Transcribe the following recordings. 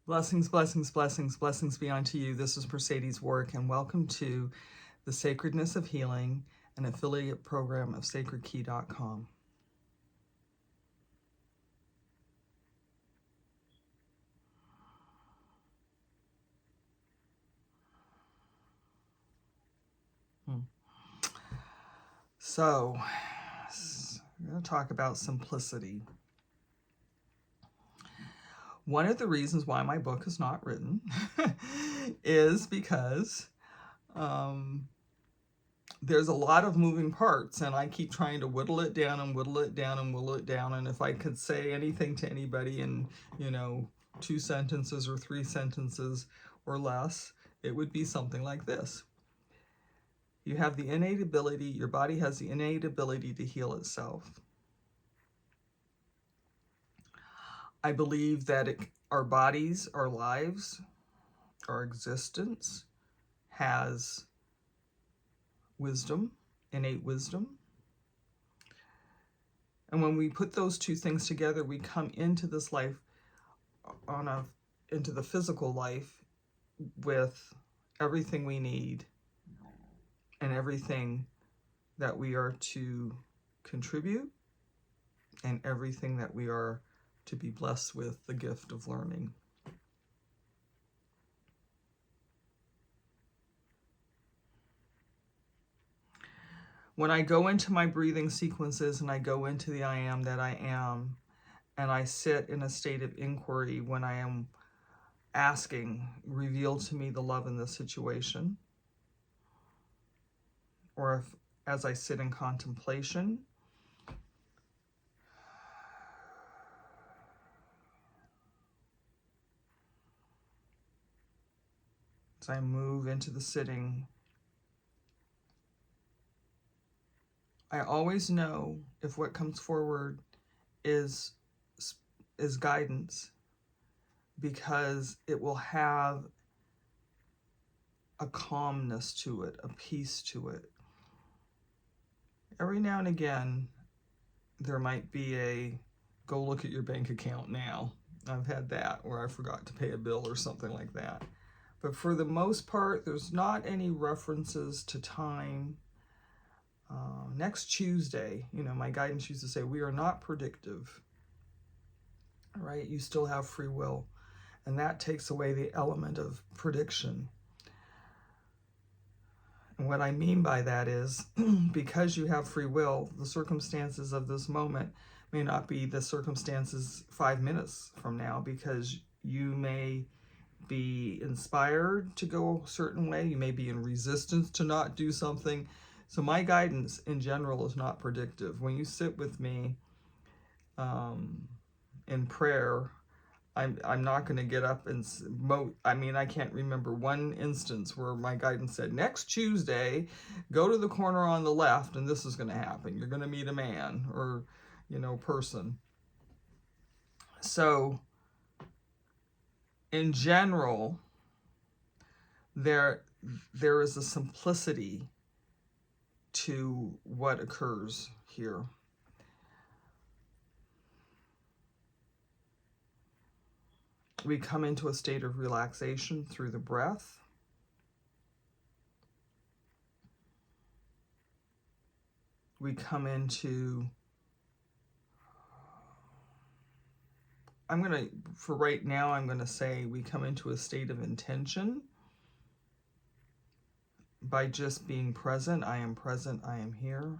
Blessings, blessings, blessings, blessings be unto you. This is Mercedes Work, and welcome to the Sacredness of Healing, an affiliate program of sacredkey.com. So, I'm going to talk about simplicity. One of the reasons why my book is not written is because there's a lot of moving parts, and I keep trying to whittle it down and whittle it down and whittle it down. And if I could say anything to anybody in, 2 sentences or 3 sentences or less, it would be something like this. You have the innate ability, your body has the innate ability to heal itself. I believe that our bodies, our lives, our existence has wisdom, innate wisdom. And when we put those two things together, we come into this life, into the physical life with everything we need and everything that we are to contribute and everything that we are to be blessed with, the gift of learning. When I go into my breathing sequences and I go into the I am that I am, and I sit in a state of inquiry when I am asking, reveal to me the love in this situation, or as I sit in contemplation, as I move into the sitting, I always know if what comes forward is guidance, because it will have a calmness to it, a peace to it. Every now and again, there might be a go look at your bank account now. I've had that, or I forgot to pay a bill or something like that. But for the most part, there's not any references to time. Next Tuesday, my guidance used to say, we are not predictive, right? You still have free will. And that takes away the element of prediction. And what I mean by that is, because you have free will, the circumstances of this moment may not be the circumstances 5 minutes from now, because you may be inspired to go a certain way. You may be in resistance to not do something. So my guidance in general is not predictive. When you sit with me in prayer, I'm not going to get up and I can't remember one instance where my guidance said, next Tuesday, go to the corner on the left and this is going to happen. You're going to meet a man or, person. So in general, there is a simplicity to what occurs here. We come into a state of relaxation through the breath. We come into, for right now, I'm going to say we come into a state of intention by just being present. I am present, I am here.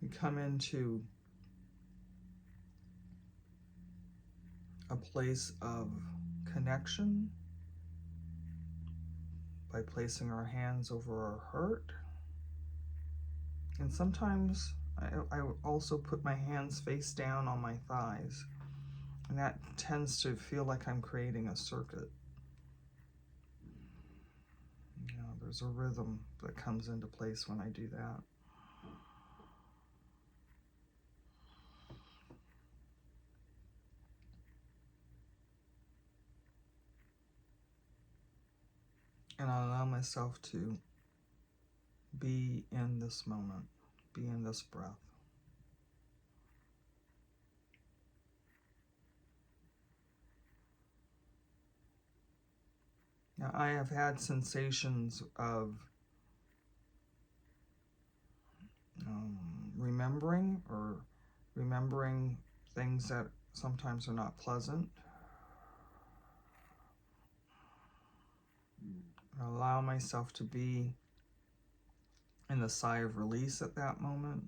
We come into a place of connection by placing our hands over our heart. And sometimes I also put my hands face down on my thighs. And that tends to feel like I'm creating a circuit. There's a rhythm that comes into place when I do that. And I allow myself to be in this moment, be in this breath. Now, I have had sensations of remembering things that sometimes are not pleasant. I allow myself to be in the sigh of release at that moment.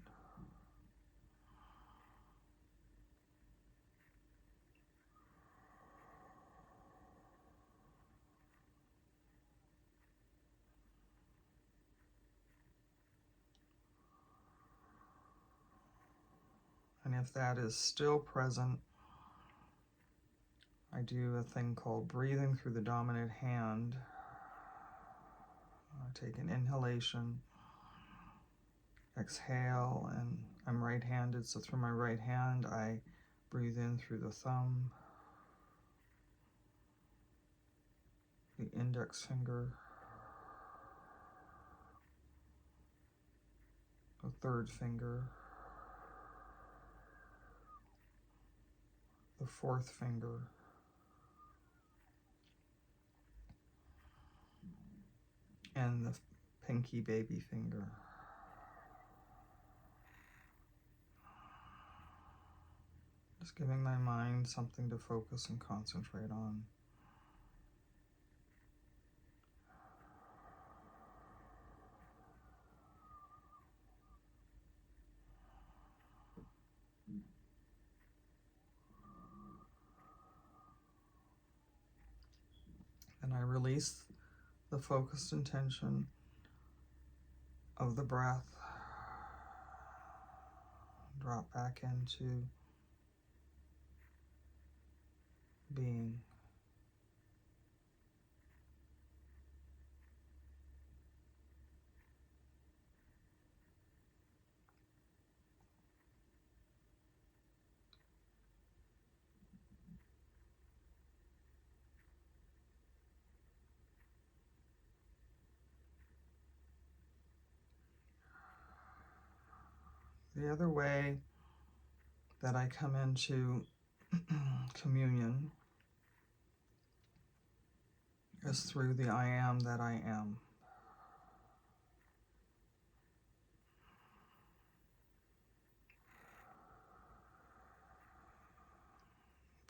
And if that is still present, I do a thing called breathing through the dominant hand. I take an inhalation, exhale, and I'm right-handed, so through my right hand, I breathe in through the thumb, the index finger, the third finger, the fourth finger, and the pinky baby finger. Just giving my mind something to focus and concentrate on. And I release the focused intention of the breath. Drop back into being. The other way that I come into communion is through the I am that I am.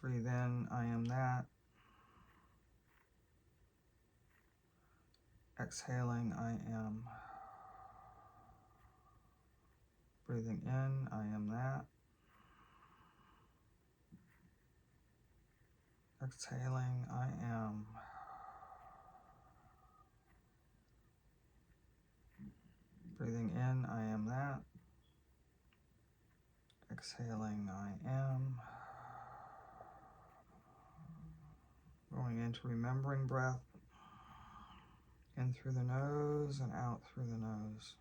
Breathe in, I am that. Exhaling, I am. Breathing in, I am that. Exhaling, I am. Breathing in, I am that. Exhaling, I am. Going into remembering breath, in through the nose and out through the nose.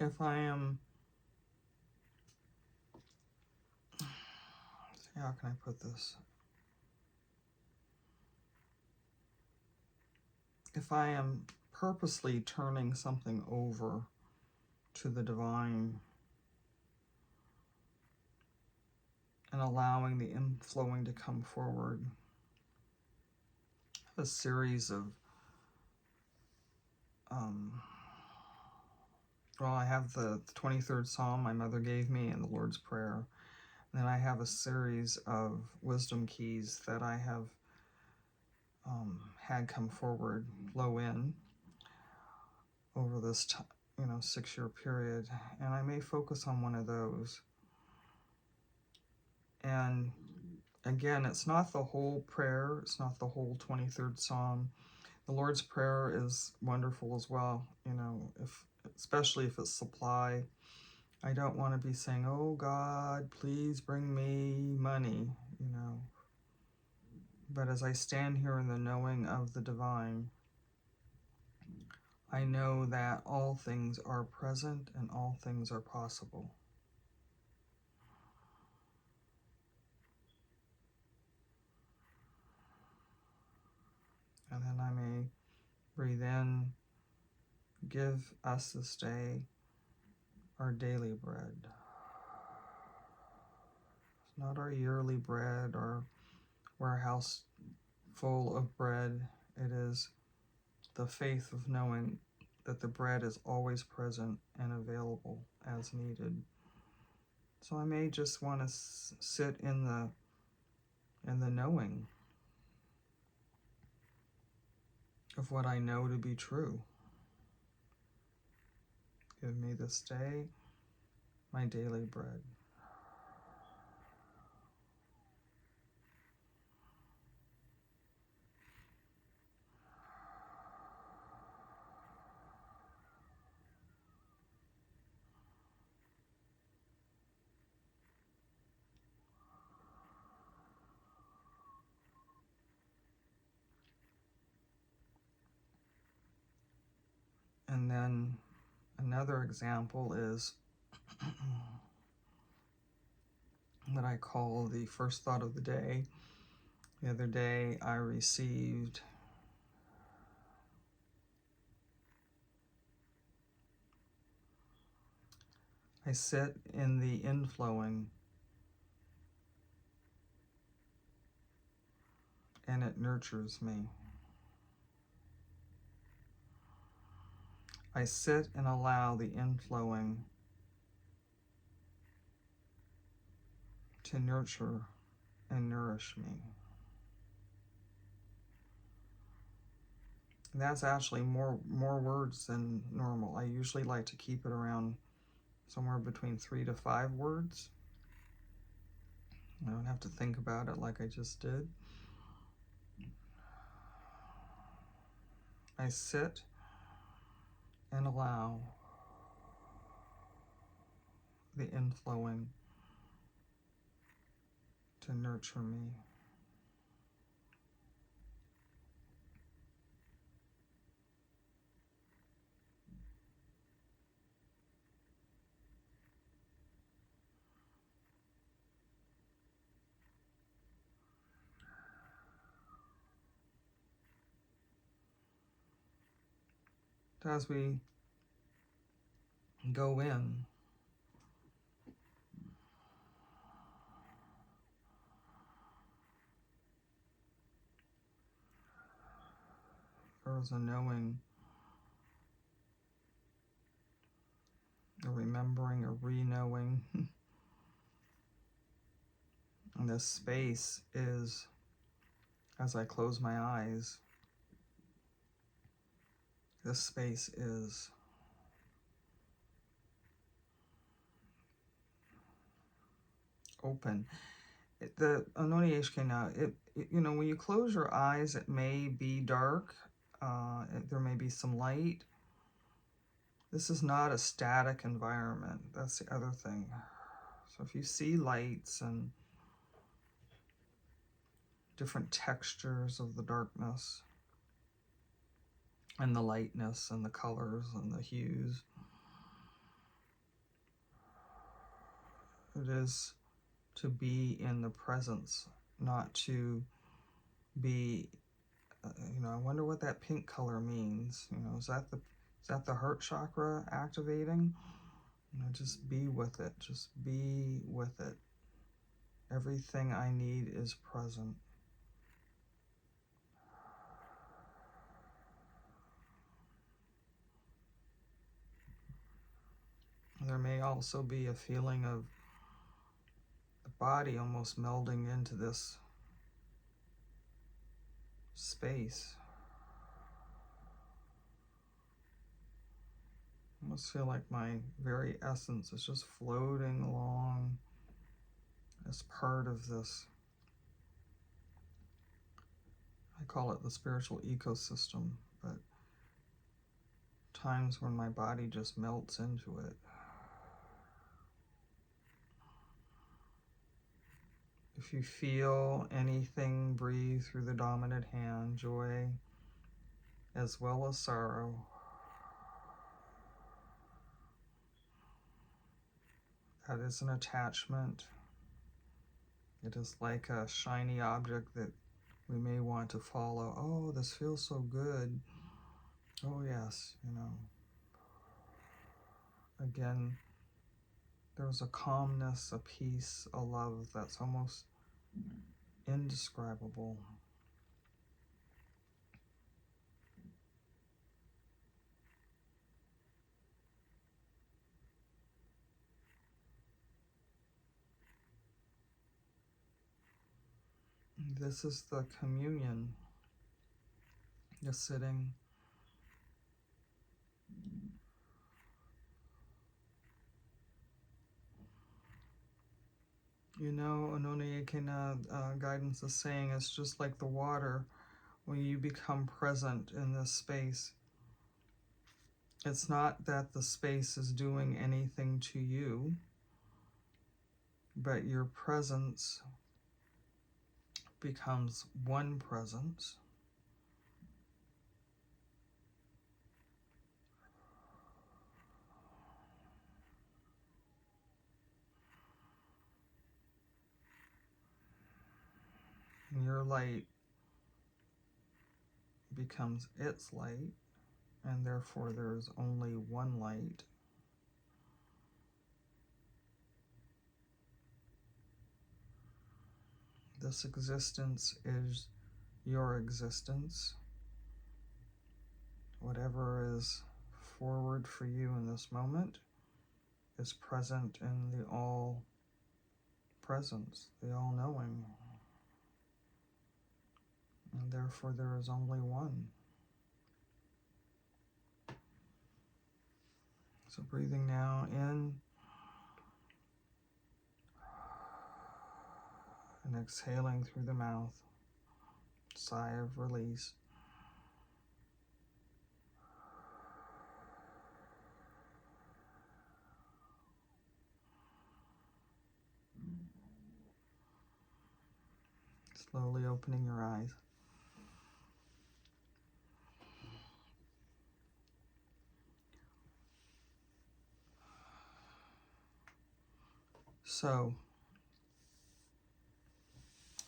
If I am, how can I put this? If I am purposely turning something over to the divine and allowing the inflowing to come forward, a series of I have the 23rd Psalm my mother gave me and the Lord's Prayer. And then I have a series of wisdom keys that I have had come forward low in over this 6-year period, and I may focus on one of those. And again, it's not the whole prayer, it's not the whole 23rd Psalm. The Lord's Prayer is wonderful as well, especially if it's supply. I don't want to be saying, oh God, please bring me money, But as I stand here in the knowing of the divine, I know that all things are present and all things are possible. And then I may breathe in, give us this day our daily bread. It's not our yearly bread or warehouse full of bread. It is the faith of knowing that the bread is always present and available as needed. So I may just want to sit in the knowing of what I know to be true. Give me this day my daily bread. And then another example is what I call the first thought of the day. The other day I received I sit in the inflowing, and it nurtures me. I sit and allow the inflowing to nurture and nourish me. And that's actually more words than normal. I usually like to keep it around somewhere between 3 to 5 words. I don't have to think about it like I just did. I sit and allow the inflowing to nurture me. As we go in, there's a knowing, a remembering, a re-knowing. And this space is, as I close my eyes, this space is open. The Anoni Eshkena, when you close your eyes, it may be dark. There may be some light. This is not a static environment. That's the other thing. So if you see lights and different textures of the darkness and the lightness and the colors and the hues, it is to be in the presence, not to be, I wonder what that pink color means. Is that the heart chakra activating? Just be with it. Just be with it. Everything I need is present. There may also be a feeling of the body almost melding into this space. I almost feel like my very essence is just floating along as part of this. I call it the spiritual ecosystem, but times when my body just melts into it. If you feel anything, breathe through the dominant hand, joy as well as sorrow. That is an attachment. It is like a shiny object that we may want to follow. Oh, this feels so good. Oh, yes, you know. Again, there's a calmness, a peace, a love that's almost indescribable. This is the communion, the sitting. You know, Ononeyekena guidance is saying it's just like the water when you become present in this space. It's not that the space is doing anything to you, but your presence becomes one presence. And your light becomes its light, and therefore there is only one light. This existence is your existence. Whatever is forward for you in this moment is present in the all presence, the all knowing. And therefore there is only one. So breathing now in and exhaling through the mouth. Sigh of release. Slowly opening your eyes. So,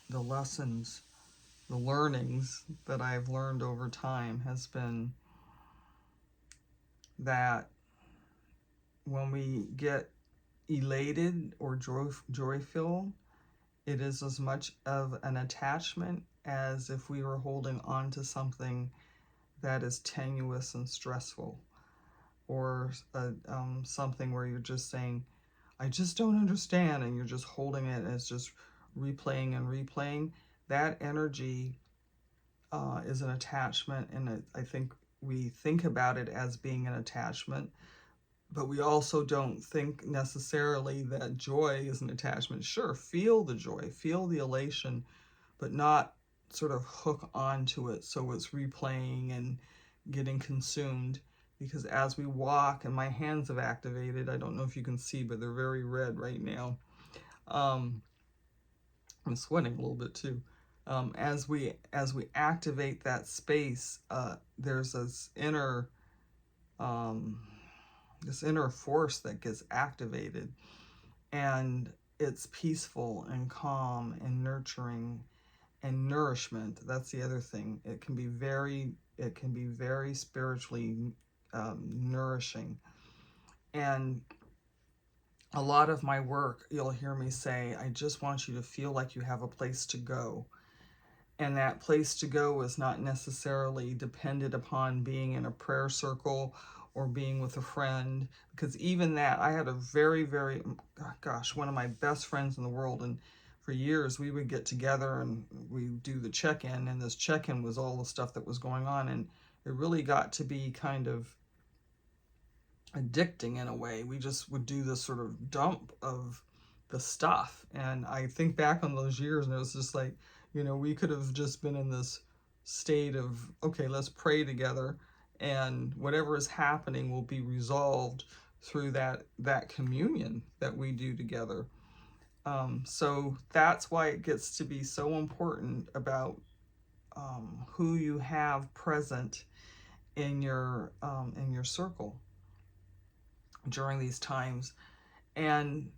the lessons, the learnings that I've learned over time has been that when we get elated or joy-filled, it is as much of an attachment as if we were holding on to something that is tenuous and stressful, or something where you're just saying, I just don't understand, and you're just holding it as just replaying and replaying. That energy is an attachment, and I think we think about it as being an attachment, but we also don't think necessarily that joy is an attachment. Sure, feel the joy, feel the elation, but not sort of hook onto it so it's replaying and getting consumed. Because as we walk, and my hands have activated, I don't know if you can see, but they're very red right now. I'm sweating a little bit too. As we activate that space, there's this inner force that gets activated, and it's peaceful and calm and nurturing and nourishment. That's the other thing. It can be very spiritually nourishing. And a lot of my work, you'll hear me say, I just want you to feel like you have a place to go. And that place to go is not necessarily dependent upon being in a prayer circle or being with a friend, because even that, I had a very, very, gosh, one of my best friends in the world, and for years, we would get together and we do the check-in, and this check-in was all the stuff that was going on, and it really got to be kind of addicting in a way. We just would do this sort of dump of the stuff, and I think back on those years, and it was just like, we could have just been in this state of, okay, let's pray together, and whatever is happening will be resolved through that communion that we do together. So that's why it gets to be so important about who you have present in your circle during these times. And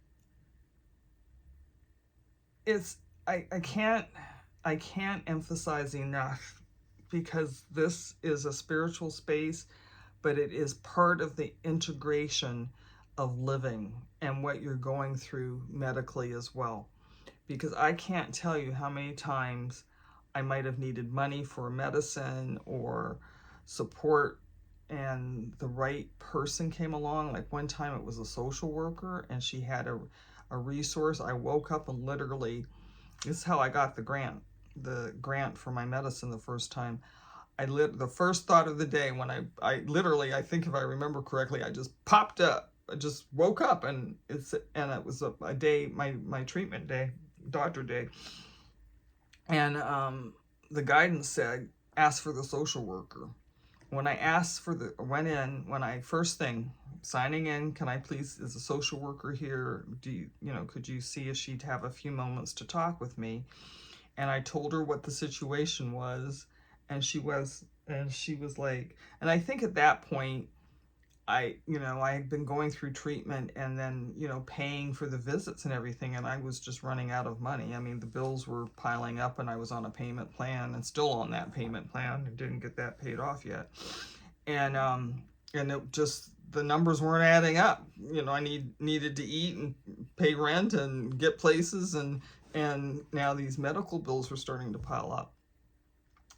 it's I can't emphasize enough, because this is a spiritual space, but it is part of the integration of living and what you're going through medically as well. Because I can't tell you how many times I might have needed money for medicine or support, and the right person came along. Like one time it was a social worker, and she had a resource. I woke up and literally, this is how I got the grant for my medicine the first time. The first thought of the day when I literally, I think if I remember correctly, I just popped up. I just woke up, and it was a day, my treatment day, doctor day. And the guidance said, ask for the social worker. When I first thing, signing in, can I please, is a social worker here? Could you see if she'd have a few moments to talk with me? And I told her what the situation was, and she was like, and I think at that point, I had been going through treatment and then, paying for the visits and everything, and I was just running out of money. I mean, the bills were piling up, and I was on a payment plan, and still on that payment plan, and didn't get that paid off yet. And it just, the numbers weren't adding up. I needed to eat and pay rent and get places, and now these medical bills were starting to pile up.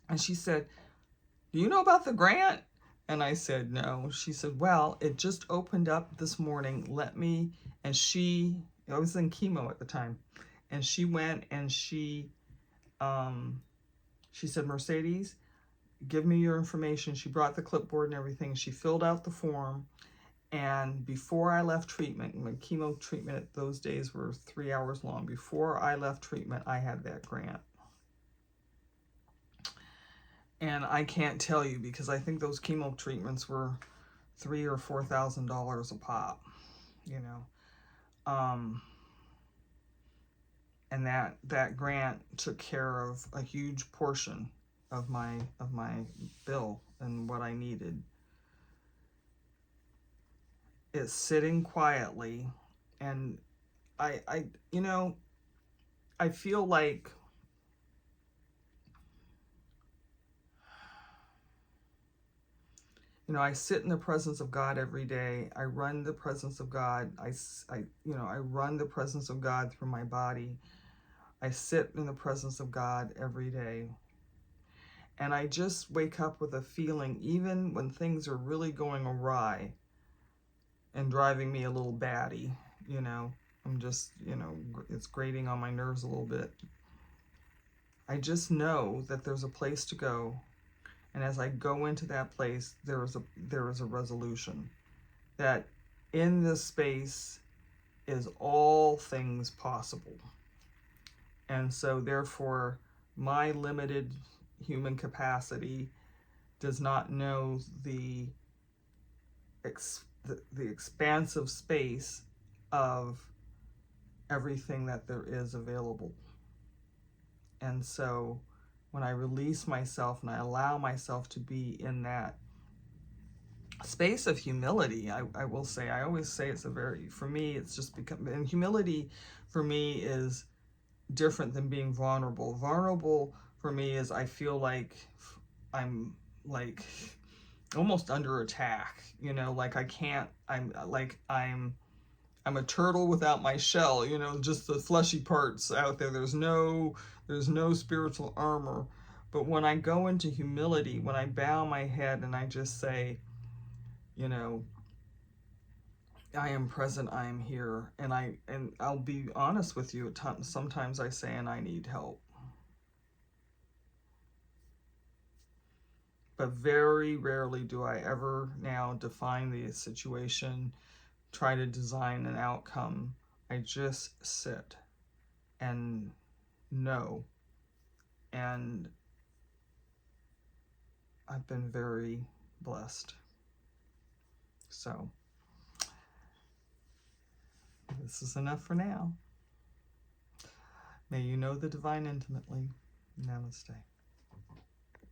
And she said, do you know about the grant? And I said, no. She said, well, it just opened up this morning. And I was in chemo at the time. And she went and she said, Mercedes, give me your information. She brought the clipboard and everything. She filled out the form. And before I left treatment, my chemo treatment those days were 3 hours long. Before I left treatment, I had that grant. And I can't tell you, because I think those chemo treatments were $3,000 or $4,000 a pop, and that grant took care of a huge portion of my bill and what I needed. It's sitting quietly, and I feel like, I sit in the presence of God every day. I run the presence of God. I run the presence of God through my body. I sit in the presence of God every day. And I just wake up with a feeling, even when things are really going awry and driving me a little batty, I'm just, it's grating on my nerves a little bit. I just know that there's a place to go. And as I go into that place, there is a resolution. That in this space is all things possible. And so therefore, my limited human capacity does not know the expansive space of everything that there is available. And so when I release myself and I allow myself to be in that space of humility, I will say, I always say for me, it's just become, and humility for me is different than being vulnerable. Vulnerable for me is, I feel like I'm like almost under attack, like I'm a turtle without my shell, just the fleshy parts out there. There's no spiritual armor. But when I go into humility, when I bow my head and I just say, I am present, I am here, and I'll be honest with you, at times, sometimes I say, and I need help. But very rarely do I ever now define the situation, try to design an outcome. I just sit and know. And I've been very blessed. So this is enough for now. May you know the divine intimately. Namaste.